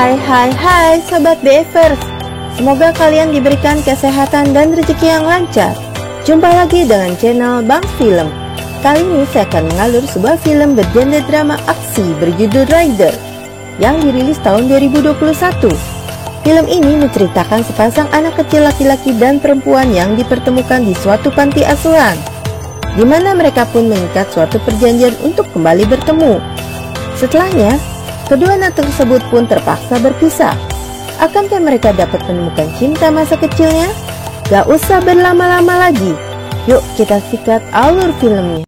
Hai Sobat BFers. Semoga kalian diberikan kesehatan dan rezeki yang lancar. Jumpa lagi dengan channel Bang Film. Kali ini saya akan mengalur sebuah film bergenre drama aksi berjudul Rider yang dirilis tahun 2021. Film ini menceritakan sepasang anak kecil laki-laki dan perempuan yang dipertemukan di suatu panti asuhan, di mana mereka pun mengikat suatu perjanjian untuk kembali bertemu. Setelahnya, kedua anak tersebut pun terpaksa berpisah. Akankah mereka dapat menemukan cinta masa kecilnya? Gak usah berlama-lama lagi. Yuk kita sikat alur filmnya.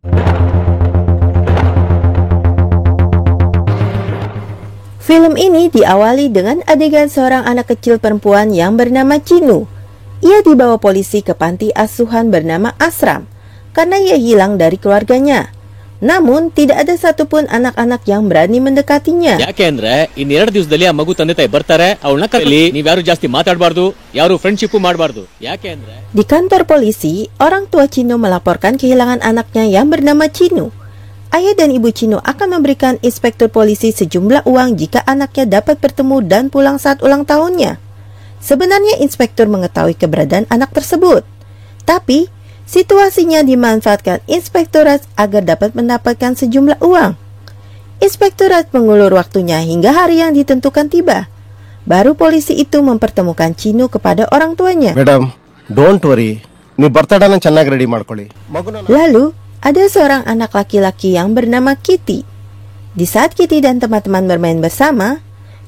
Film ini diawali dengan adegan seorang anak kecil perempuan yang bernama Chinu. Ia dibawa polisi ke panti asuhan bernama Ashram karena ia hilang dari keluarganya. Namun tidak ada satupun anak-anak yang berani mendekatinya. ಯಾಕೆಂದ್ರೆ ಇನ್ನೆರಡು ದಿವಸದಲ್ಲಿ ಆ ಮಗು ತಂದೆ ತಾಯಿ ಬರ್ತಾರೆ ಅವಳನ್ನ ಕರೆಲಿ ನೀವು ಯಾರು ಜಾಸ್ತಿ ಮಾತಾಡಬಾರದು ಯಾರು ಫ್ರೆಂಡ್ಶಿಪ್ ಮಾಡಬಾರದು ಯಾಕೆಂದ್ರೆ Di kantor polisi, orang tua Chinu melaporkan kehilangan anaknya yang bernama Chinu. Ayah dan ibu Chinu akan memberikan inspektur polisi sejumlah uang jika anaknya dapat bertemu dan pulang saat ulang tahunnya. Sebenarnya inspektur mengetahui keberadaan anak tersebut, tapi situasinya dimanfaatkan inspektorat agar dapat mendapatkan sejumlah uang. Inspektorat mengulur waktunya hingga hari yang ditentukan tiba. Baru polisi itu mempertemukan Chinu kepada orang tuanya. Madam, don't worry. ನೀವು ಬರ್ತಡೇನ ಚೆನ್ನಾಗಿ ರೆಡಿ ಮಾಡ್ಕೊಳ್ಳಿ. Lalu, ada seorang anak laki-laki yang bernama Kitty. Di saat Kitty dan teman-teman bermain bersama,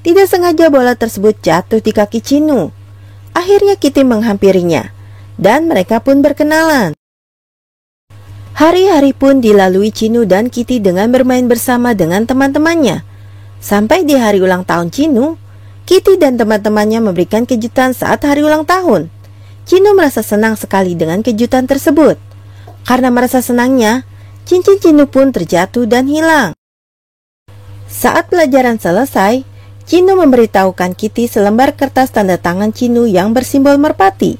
tidak sengaja bola tersebut jatuh di kaki Chinu. Akhirnya Kitty menghampirinya, dan mereka pun berkenalan. Hari-hari pun dilalui Chinu dan Kitty dengan bermain bersama dengan teman-temannya. Sampai di hari ulang tahun Chinu, Kitty dan teman-temannya memberikan kejutan saat hari ulang tahun. Chinu merasa senang sekali dengan kejutan tersebut. Karena merasa senangnya, cincin Chinu pun terjatuh dan hilang. Saat pelajaran selesai, Chinu memberitahukan Kitty selembar kertas tanda tangan Chinu yang bersimbol merpati,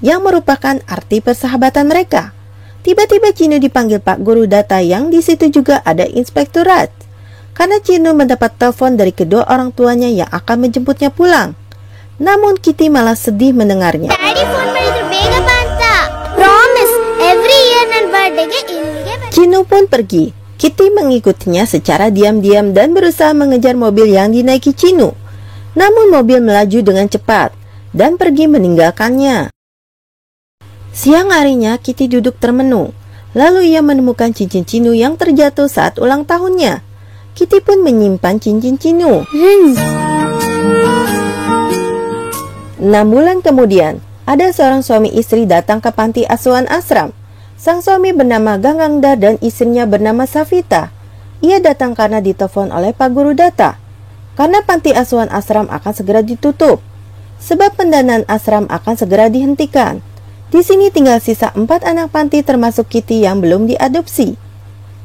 yang merupakan arti persahabatan mereka. Tiba-tiba Chinu dipanggil Pak Guru Data yang di situ juga ada inspektorat. Karena Chinu mendapat telepon dari kedua orang tuanya yang akan menjemputnya pulang. Namun Kitty malah sedih mendengarnya. Daddy phone ಮಾಡಿದ್ರು ಬೇಗ ಬಾ ಅಂತ. Promise every year ನನ್ನ birthday-ಗೆ ಇಲ್ಲಿಗೆ ಬಾ. Chinu pun pergi. Kitty mengikutinya secara diam-diam dan berusaha mengejar mobil yang dinaiki Chinu. Namun mobil melaju dengan cepat dan pergi meninggalkannya. Siang harinya, Kitty duduk termenung. Lalu ia menemukan cincin Chinu yang terjatuh saat ulang tahunnya. Kitty pun menyimpan cincin Chinu. 6 bulan kemudian, ada seorang suami istri datang ke panti asuhan Ashram. Sang suami bernama Ganggangda dan istrinya bernama Savita. Ia datang karena ditelepon oleh Pak Guru Data. Karena panti asuhan Ashram akan segera ditutup. Sebab pendanaan Ashram akan segera dihentikan. Di sini tinggal sisa 4 anak panti termasuk Kitty yang belum diadopsi.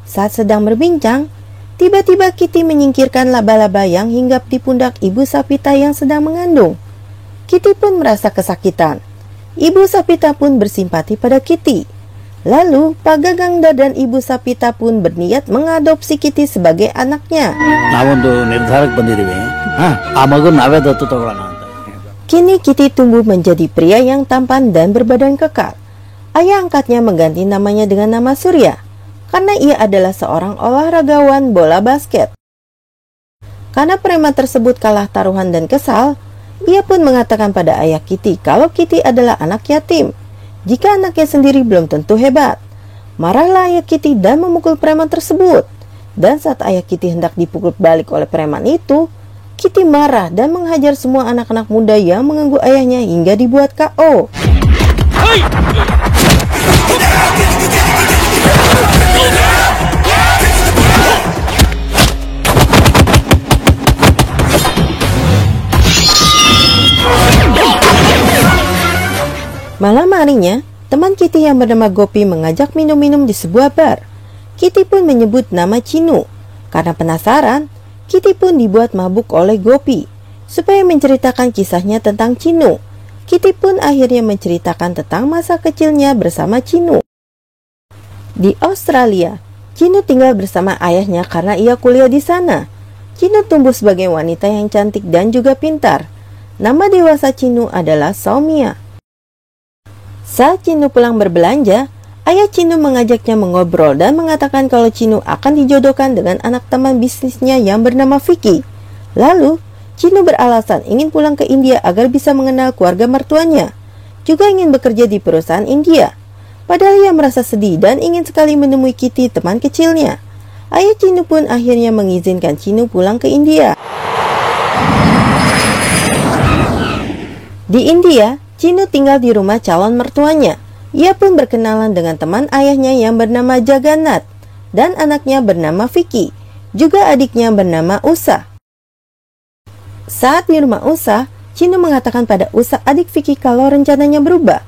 Saat sedang berbincang, tiba-tiba Kitty menyingkirkan laba-laba yang hinggap di pundak ibu Savita yang sedang mengandung. Kitty pun merasa kesakitan. Ibu Savita pun bersimpati pada Kitty. Lalu, Pak Ganggangda dan ibu Savita pun berniat mengadopsi Kitty sebagai anaknya. ನಾವೊಂದು ನಿರ್ಧಾರಕ್ಕೆ ಬಂದಿದ್ದೀವಿ. ಆ ಮಗು ನಾವೇ ದತ್ತು ತಗೊಳ್ಳೋಣ ಅಂತ. Kini Kitty tumbuh menjadi pria yang tampan dan berbadan kekar. Ayah angkatnya mengganti namanya dengan nama Surya, karena ia adalah seorang olahragawan bola basket. Karena preman tersebut kalah taruhan dan kesal, ia pun mengatakan pada ayah Kitty kalau Kitty adalah anak yatim. Jika anaknya sendiri belum tentu hebat. Marahlah ayah Kitty dan memukul preman tersebut. Dan saat ayah Kitty hendak dipukul balik oleh preman itu, Kitty marah dan menghajar semua anak-anak muda yang mengganggu ayahnya hingga dibuat KO. Malam harinya, teman Kitty yang bernama Gopi mengajak minum-minum di sebuah bar. Kitty pun menyebut nama Chinu. Karena penasaran, Kitty pun dibuat mabuk oleh Gopi supaya menceritakan kisahnya tentang Chinu. Kitty pun akhirnya menceritakan tentang masa kecilnya bersama Chinu. Di Australia, Chinu tinggal bersama ayahnya karena ia kuliah di sana. Chinu tumbuh sebagai wanita yang cantik dan juga pintar. Nama dewasa Chinu adalah Soumya. Saat Chinu pulang berbelanja, ayah Chinu mengajaknya mengobrol dan mengatakan kalau Chinu akan dijodohkan dengan anak teman bisnisnya yang bernama Vicky. Lalu, Chinu beralasan ingin pulang ke India agar bisa mengenal keluarga mertuanya. Juga ingin bekerja di perusahaan India. Padahal ia merasa sedih dan ingin sekali menemui Kitty, teman kecilnya. Ayah Chinu pun akhirnya mengizinkan Chinu pulang ke India. Di India, Chinu tinggal di rumah calon mertuanya. Ia pun berkenalan dengan teman ayahnya yang bernama Jagannath dan anaknya bernama Vicky, juga adiknya bernama Usha. Saat di rumah Usha, Chinu mengatakan pada Usha adik Vicky kalau rencananya berubah.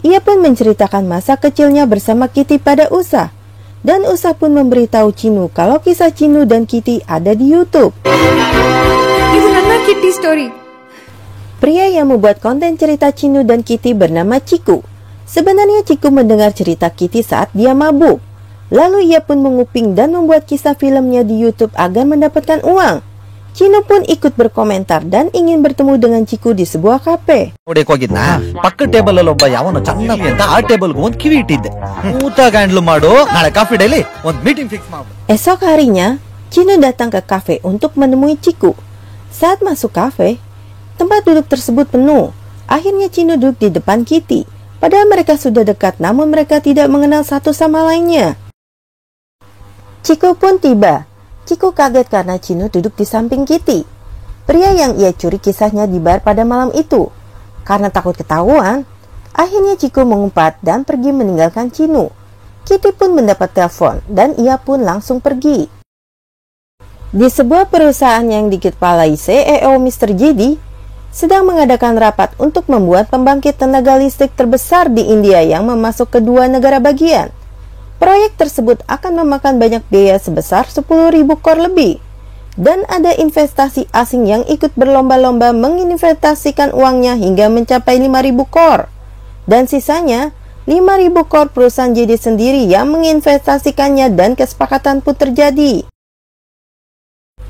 Ia pun menceritakan masa kecilnya bersama Kitty pada Usha. Dan Usha pun memberitahu Chinu kalau kisah Chinu dan Kitty ada di YouTube. Itu nama Kitty story. Pria yang membuat konten cerita Chinu dan Kitty bernama Chiku. Sebenarnya Chiku mendengar cerita Kitty saat dia mabuk. Lalu ia pun menguping dan membuat kisah filmnya di YouTube agar mendapatkan uang. Chinu pun ikut berkomentar dan ingin bertemu dengan Chiku di sebuah kafe. ನೋಡಕ್ ಹೋಗಿದ್ನಾ ಪಕ್ಕ ಟೇಬಲ್ ಅಲ್ಲಿ ಒಬ್ಬ ಯಾವನು ಚೆನ್ನಾಗಿ ಅಂತ ಆ ಟೇಬಲ್ ಗೆ ಒಂದು ಕಿವಿ ಇಟ್ಟಿದ್ದೆ ಸ್ಮೂತಾಗಿ ಹ್ಯಾಂಡಲ್ ಮಾಡು ನಾಳೆ ಕಾಫಿ ಡೇಲಿ ಒಂದು ಮೀಟಿಂಗ್ ಫಿಕ್ಸ್ ಮಾಡು. Esok harinya, Chinu datang ke kafe untuk menemui Chiku. Saat masuk kafe, tempat duduk tersebut penuh. Akhirnya Chinu duduk di depan Kitty. Padahal mereka sudah dekat, namun mereka tidak mengenal satu sama lainnya. Chiku pun tiba. Chiku kaget karena Chinu duduk di samping Kitty, pria yang ia curi kisahnya di bar pada malam itu. Karena takut ketahuan, akhirnya Chiku mengumpat dan pergi meninggalkan Chinu. Kitty pun mendapat telepon dan ia pun langsung pergi. Di sebuah perusahaan yang dikepalai CEO Mr. JD, sedang mengadakan rapat untuk membuat pembangkit tenaga listrik terbesar di India yang memasuk kedua negara bagian. Proyek tersebut akan memakan banyak biaya sebesar 10.000 kor lebih. Dan ada investasi asing yang ikut berlomba-lomba menginvestasikan uangnya hingga mencapai 5.000 kor. Dan sisanya 5.000 kor perusahaan JD sendiri yang menginvestasikannya dan kesepakatan pun terjadi.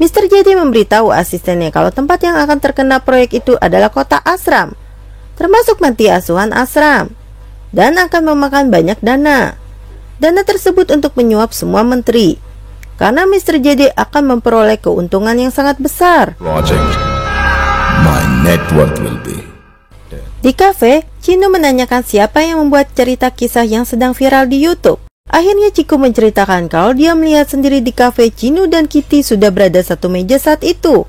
Mr. JD memberitahu asistennya kalau tempat yang akan terkena proyek itu adalah kota Ashram, termasuk panti asuhan Ashram, dan akan memakan banyak dana. Dana tersebut untuk menyuap semua menteri, karena Mr. JD akan memperoleh keuntungan yang sangat besar. Project, my net worth will be. Di kafe, Chinu menanyakan siapa yang membuat cerita kisah yang sedang viral di YouTube. Akhirnya Chiku menceritakan kalau dia melihat sendiri di kafe Chinu dan Kitty sudah berada satu meja saat itu.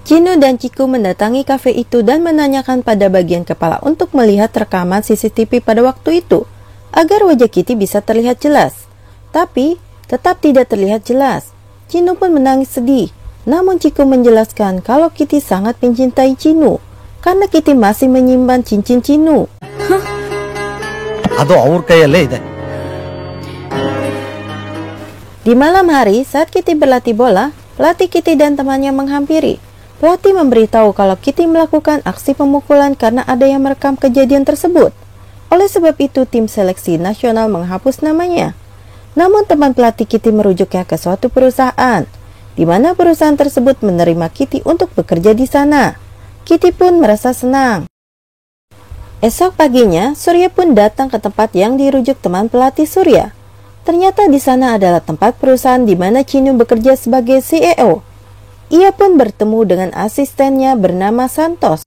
Chinu dan Chiku mendatangi kafe itu dan menanyakan pada bagian kepala untuk melihat rekaman CCTV pada waktu itu, agar wajah Kitty bisa terlihat jelas. Tapi, tetap tidak terlihat jelas. Chinu pun menangis sedih. Namun Chiku menjelaskan kalau Kitty sangat mencintai Chinu, karena Kitty masih menyimpan cincin Chinu. ಅದು ಅವ್ರ ಕೈಯಲ್ಲೇ ಇದೆ. Di malam hari, saat Kitty berlatih bola, pelatih Kitty dan temannya menghampiri. Pelatih memberitahu kalau Kitty melakukan aksi pemukulan karena ada yang merekam kejadian tersebut. Oleh sebab itu, tim seleksi nasional menghapus namanya. Namun teman pelatih Kitty merujuknya ke suatu perusahaan, di mana perusahaan tersebut menerima Kitty untuk bekerja di sana. Kitty pun merasa senang. Esok paginya, Surya pun datang ke tempat yang dirujuk teman pelatih Surya. Ternyata di sana adalah tempat perusahaan di mana Chinu bekerja sebagai CEO. Ia pun bertemu dengan asistennya bernama Santos.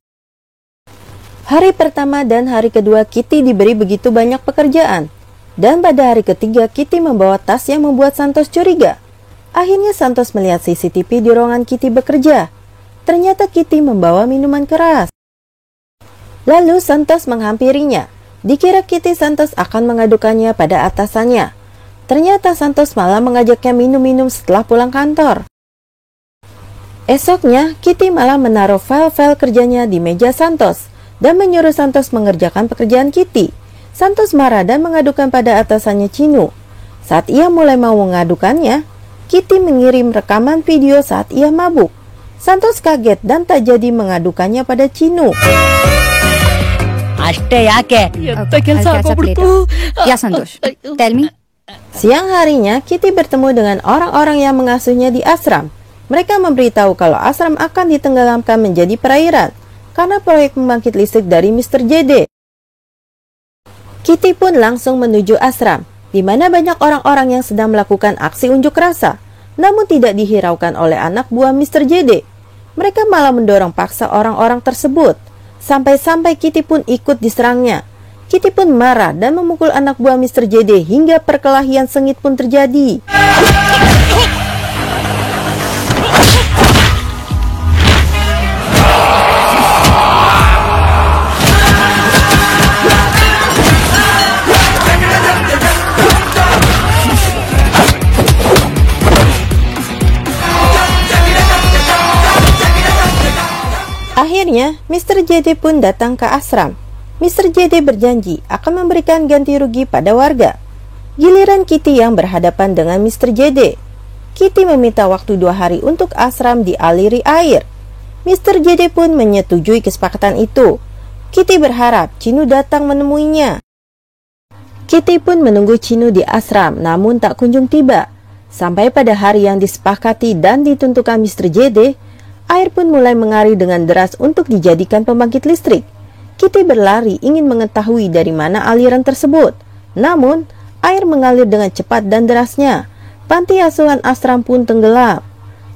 Hari pertama dan hari kedua Kitty diberi begitu banyak pekerjaan. Dan pada hari ketiga Kitty membawa tas yang membuat Santos curiga. Akhirnya Santos melihat CCTV di ruangan Kitty bekerja. Ternyata Kitty membawa minuman keras. Lalu Santos menghampirinya. Dikira Kitty Santos akan mengadukannya pada atasannya. Ternyata Santos malah mengajaknya minum-minum setelah pulang kantor. Esoknya, Kitty malah menaruh file-file kerjanya di meja Santos dan menyuruh Santos mengerjakan pekerjaan Kitty. Santos marah dan mengadukan pada atasannya Chinu. Saat ia mulai mau mengadukannya, Kitty mengirim rekaman video saat ia mabuk. Santos kaget dan tak jadi mengadukannya pada Chinu. ಅಷ್ಟೇ ಯಾಕೆ ಕೆಲಸ ಯಾ Santosh tell me. Siang harinya, Kitty bertemu dengan orang-orang yang mengasuhnya di ashram. Mereka memberitahu kalau asram akan ditenggelamkan menjadi perairan karena proyek pembangkit listrik dari Mr. JD. Kitty pun langsung menuju asram, di mana banyak orang-orang yang sedang melakukan aksi unjuk rasa, namun tidak dihiraukan oleh anak buah Mr. JD. Mereka malah mendorong paksa orang-orang tersebut, sampai-sampai Kitty pun ikut diserangnya. Kitty pun marah dan memukul anak buah Mr. JD hingga perkelahian sengit pun terjadi. Akhirnya, Mr. JD pun datang ke asram. Mr. JD berjanji akan memberikan ganti rugi pada warga. Giliran Kitty yang berhadapan dengan Mr. JD. Kitty meminta waktu 2 hari untuk asram dialiri air. Mr. JD pun menyetujui kesepakatan itu. Kitty berharap Chinu datang menemuinya. Kitty pun menunggu Chinu di asram, namun tak kunjung tiba. Sampai pada hari yang disepakati dan ditentukan Mr. JD, air pun mulai mengalir dengan deras untuk dijadikan pembangkit listrik. Kitty berlari ingin mengetahui dari mana aliran tersebut. Namun, air mengalir dengan cepat dan derasnya. Panti asuhan asram pun tenggelam.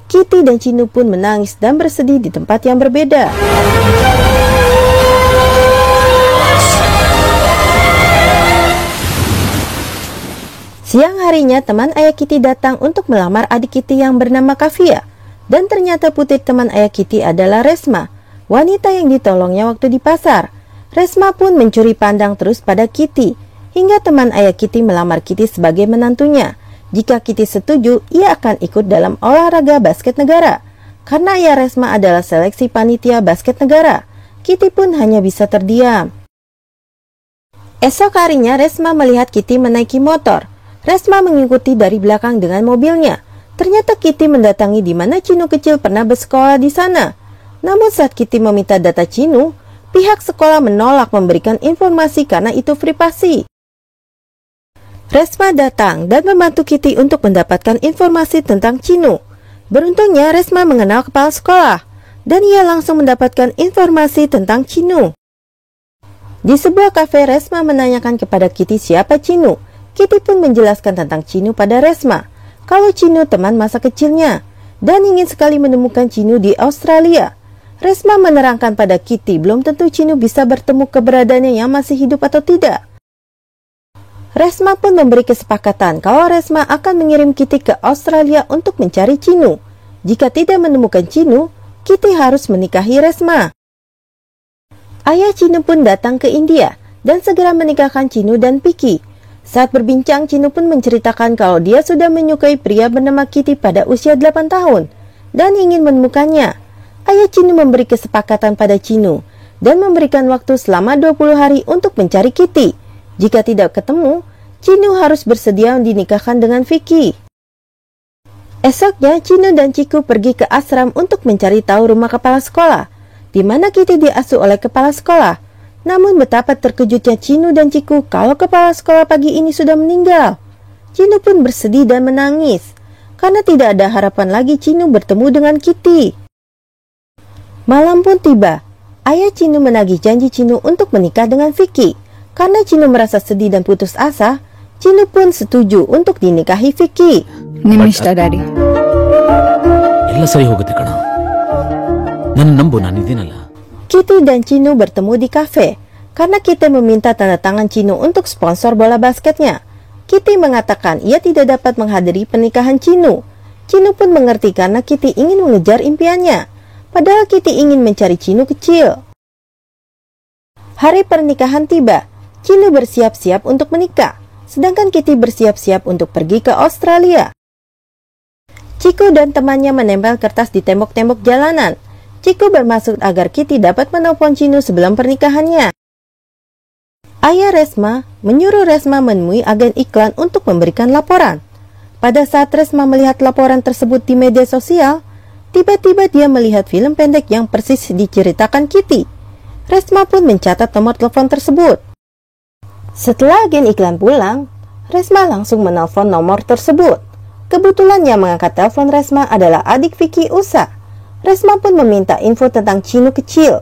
Kitty dan Chinu pun menangis dan bersedih di tempat yang berbeda. Siang harinya, teman ayah Kitty datang untuk melamar adik Kitty yang bernama Kavia. Dan ternyata putri teman ayah Kitty adalah Resma, wanita yang ditolongnya waktu di pasar. Resma pun mencuri pandang terus pada Kitty, hingga teman ayah Kitty melamar Kitty sebagai menantunya. Jika Kitty setuju, ia akan ikut dalam olahraga basket negara. Karena ayah Resma adalah seleksi panitia basket negara, Kitty pun hanya bisa terdiam. Esok harinya, Resma melihat Kitty menaiki motor. Resma mengikuti dari belakang dengan mobilnya. Ternyata Kitty mendatangi di mana Chinu kecil pernah bersekolah di sana. Namun saat Kitty meminta data Chinu, pihak sekolah menolak memberikan informasi karena itu privasi. Resma datang dan membantu Kitty untuk mendapatkan informasi tentang Chinu. Beruntungnya Resma mengenal kepala sekolah dan ia langsung mendapatkan informasi tentang Chinu. Di sebuah kafe, Resma menanyakan kepada Kitty siapa Chinu. Kitty pun menjelaskan tentang Chinu pada Resma. Kalau Chinu teman masa kecilnya dan ingin sekali menemukan Chinu di Australia. Resma menerangkan pada Kitty belum tentu Chinu bisa bertemu keberadaannya yang masih hidup atau tidak. Resma pun memberi kesepakatan kalau Resma akan mengirim Kitty ke Australia untuk mencari Chinu. Jika tidak menemukan Chinu, Kitty harus menikahi Resma. Ayah Chinu pun datang ke India dan segera menikahkan Chinu dan Piki. Saat berbincang, Chinu pun menceritakan kalau dia sudah menyukai pria bernama Kitty pada usia 8 tahun dan ingin menemukannya. Ayah Chinu memberi kesepakatan pada Chinu dan memberikan waktu selama 20 hari untuk mencari Kitty. Jika tidak ketemu, Chinu harus bersedia dinikahkan dengan Vicky. Esoknya, Chinu dan Chiku pergi ke asram untuk mencari tahu rumah kepala sekolah, di mana Kitty diasuh oleh kepala sekolah. Namun betapa terkejutnya Chinu dan Chiku kalau kepala sekolah pagi ini sudah meninggal. Chinu pun bersedih dan menangis, karena tidak ada harapan lagi Chinu bertemu dengan Kitty. Malam pun tiba. Ayah Chinu menagih janji Chinu untuk menikah dengan Vicky. Karena Chinu merasa sedih dan putus asa, Chinu pun setuju untuk dinikahi Vicky. ನಿಮ್ಮಿಷ್ಟ ಡ್ಯಾಡಿ. ಎಲ್ಲ ಸರಿ ಹೋಗುತ್ತೆ ಕಣ, ನನ್ನ ನಂಬು, ನಾನಿದ್ದೀನಲ್ಲ. Kitty dan Chinu bertemu di kafe karena Kitty meminta tanda tangan Chinu untuk sponsor bola basketnya. Kitty mengatakan ia tidak dapat menghadiri pernikahan Chinu. Chinu pun mengerti karena Kitty ingin mengejar impiannya, padahal Kitty ingin mencari Chinu kecil. Hari pernikahan tiba. Chinu bersiap-siap untuk menikah, sedangkan Kitty bersiap-siap untuk pergi ke Australia. Chiku dan temannya menempel kertas di tembok-tembok jalanan. Chiku bermaksud agar Kitty dapat menelpon Chinu sebelum pernikahannya. Ayah Resma menyuruh Resma menemui agen iklan untuk memberikan laporan. Pada saat Resma melihat laporan tersebut di media sosial, tiba-tiba dia melihat film pendek yang persis diceritakan Kitty. Resma pun mencatat nomor telepon tersebut. Setelah agen iklan pulang, Resma langsung menelpon nomor tersebut. Kebetulan yang mengangkat telepon Resma adalah adik Vicky, Usa. Resma pun meminta info tentang Cinu kecil.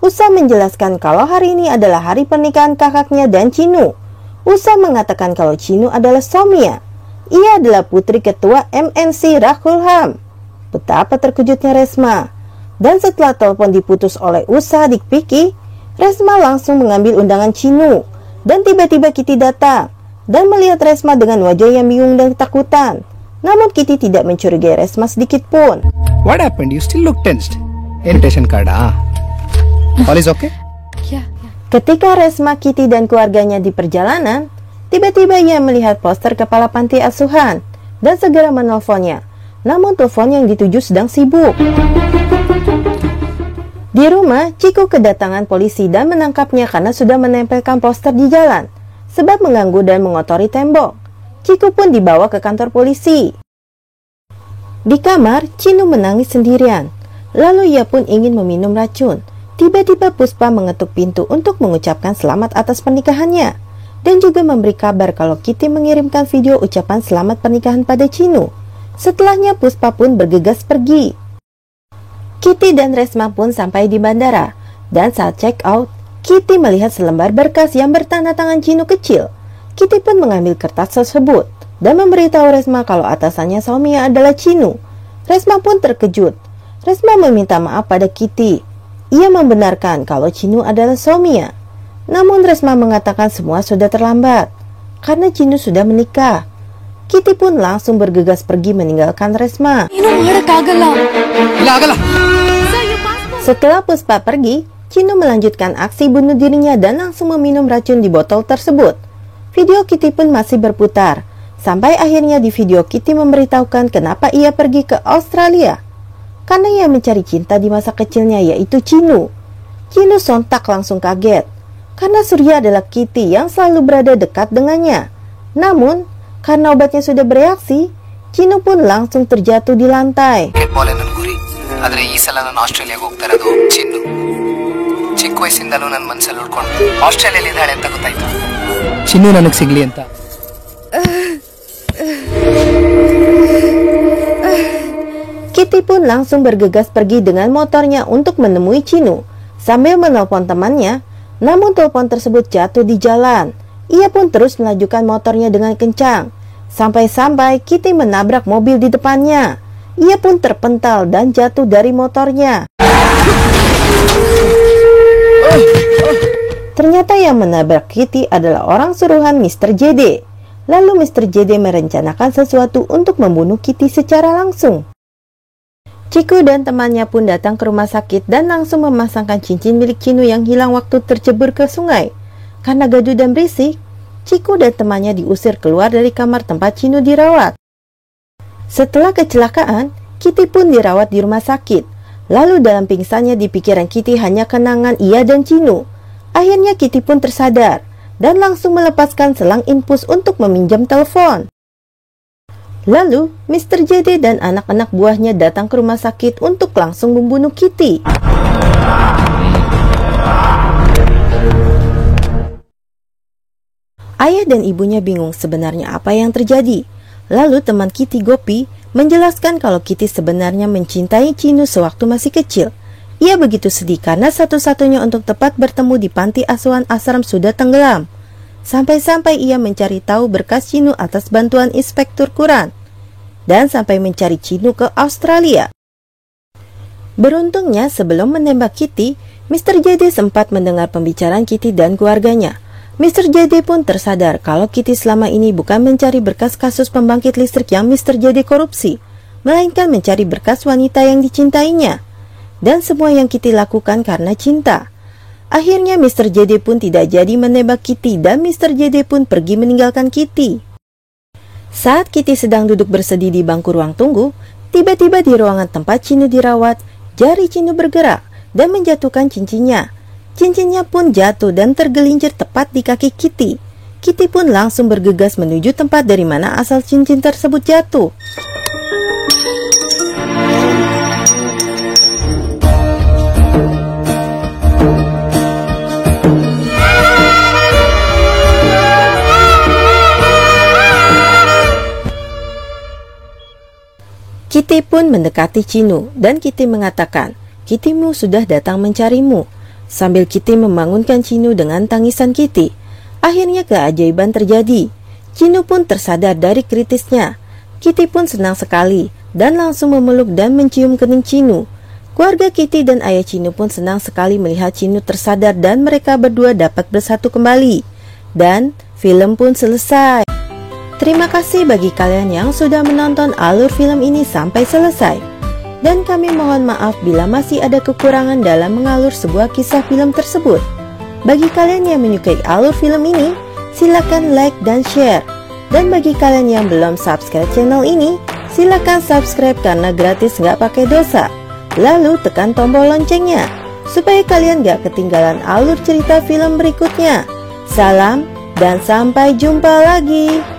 Usa menjelaskan kalau hari ini adalah hari pernikahan kakaknya dan Cinu. Usa mengatakan kalau Cinu adalah Somia. Ia adalah putri ketua MNC Rakhulham. Betapa terkejutnya Resma. Dan setelah telepon diputus oleh Usa adik Vicky, Resma langsung mengambil undangan Cinu. Dan tiba-tiba Kitty datang dan melihat Resma dengan wajah yang bingung dan ketakutan. Namun Kitty tidak mencurigai Resma sedikit pun. What happened? You still look tensed. Invitation card, All is okay? Ketika Resma, Kitty, dan keluarganya di perjalanan, tiba-tiba ia melihat poster kepala panti asuhan dan segera menelponnya. Namun telepon yang dituju sedang sibuk. Di rumah, Chico kedatangan polisi dan menangkapnya karena sudah menempelkan poster di jalan, sebab mengganggu dan mengotori tembok. Chico pun dibawa ke kantor polisi. Di kamar, Cinu menangis sendirian. Lalu ia pun ingin meminum racun. Tiba-tiba Puspa mengetuk pintu untuk mengucapkan selamat atas pernikahannya dan juga memberi kabar kalau Kitty mengirimkan video ucapan selamat pernikahan pada Cinu. Setelahnya Puspa pun bergegas pergi. Kitty dan Resma pun sampai di bandara dan saat check out, Kitty melihat selembar berkas yang bertanda tangan Cinu kecil. Kitty pun mengambil kertas tersebut dan memberitahu Resma kalau atasannya Somia adalah Cinu. Resma pun terkejut. Resma meminta maaf pada Kitty. Ia membenarkan kalau Cinu adalah Somia. Namun Resma mengatakan semua sudah terlambat karena Cinu sudah menikah. Kitty pun langsung bergegas pergi meninggalkan Resma. Setelah Puspa pergi, Cinu melanjutkan aksi bunuh dirinya dan langsung meminum racun di botol tersebut. Video Kitty pun masih berputar, sampai akhirnya di video Kitty memberitahukan kenapa ia pergi ke Australia. Karena ia mencari cinta di masa kecilnya, yaitu Cinu. Cinu sontak langsung kaget, karena Surya adalah Kitty yang selalu berada dekat dengannya. Namun, karena obatnya sudah bereaksi, Cinu pun langsung terjatuh di lantai. Chinnu ನನಗೆ ಸಿಗ್ಲಿ ಅಂತ. Kitty pun langsung bergegas pergi dengan motornya untuk menemui Cinu sambil menelpon temannya. Namun telepon tersebut jatuh di jalan. Ia pun terus melajukan motornya dengan kencang. Sampai-sampai Kitty menabrak mobil di depannya. Ia pun terpental dan jatuh dari motornya. Ternyata yang menabrak Kitty adalah orang suruhan Mr. JD. Lalu Mr. JD merencanakan sesuatu untuk membunuh Kitty secara langsung. Chico dan temannya pun datang ke rumah sakit dan langsung memasangkan cincin milik Cinu yang hilang waktu tercebur ke sungai. Karena gaduh dan berisik, Chico dan temannya diusir keluar dari kamar tempat Cinu dirawat. Setelah kecelakaan, Kitty pun dirawat di rumah sakit. Lalu dalam pingsannya di pikiran Kitty hanya kenangan ia dan Cinu. Akhirnya Kitty pun tersadar dan langsung melepaskan selang infus untuk meminjam telepon. Lalu, Mr. JD dan anak-anak buahnya datang ke rumah sakit untuk langsung membunuh Kitty. Ayah dan ibunya bingung sebenarnya apa yang terjadi. Lalu teman Kitty, Gopi, menjelaskan kalau Kitty sebenarnya mencintai Cinu sewaktu masih kecil. Ia begitu sedih karena satu-satunya untuk tepat bertemu di panti asuhan Asram sudah tenggelam. Sampai-sampai ia mencari tahu berkas Cinu atas bantuan Inspektur Quran. Dan sampai mencari Cinu ke Australia. Beruntungnya sebelum menembak Kitty, Mr. JD sempat mendengar pembicaraan Kitty dan keluarganya. Mr. JD pun tersadar kalau Kitty selama ini bukan mencari berkas kasus pembangkit listrik yang Mr. JD korupsi, melainkan mencari berkas wanita yang dicintainya. Dan semua yang Kitty lakukan karena cinta. Akhirnya Mr. JD pun tidak jadi menembak Kitty dan Mr. JD pun pergi meninggalkan Kitty. Saat Kitty sedang duduk bersedih di bangku ruang tunggu, tiba-tiba di ruangan tempat Cinu dirawat, jari Cinu bergerak dan menjatuhkan cincinnya. Cincinnya pun jatuh dan tergelincir tepat di kaki Kitty. Kitty pun langsung bergegas menuju tempat dari mana asal cincin tersebut jatuh. Kitty pun mendekati Chinu dan Kitty mengatakan, Kittymu sudah datang mencarimu. Sambil Kitty membangunkan Chinu dengan tangisan Kitty. Akhirnya keajaiban terjadi. Chinu pun tersadar dari kritisnya. Kitty pun senang sekali dan langsung memeluk dan mencium kening Chinu. Keluarga Kitty dan ayah Chinu pun senang sekali melihat Chinu tersadar dan mereka berdua dapat bersatu kembali. Dan film pun selesai. Terima kasih bagi kalian yang sudah menonton alur film ini sampai selesai. Dan kami mohon maaf bila masih ada kekurangan dalam mengalur sebuah kisah film tersebut. Bagi kalian yang menyukai alur film ini, silakan like dan share. Dan bagi kalian yang belum subscribe channel ini, silakan subscribe karena gratis nggak pakai dosa. Lalu tekan tombol loncengnya, supaya kalian nggak ketinggalan alur cerita film berikutnya. Salam dan sampai jumpa lagi.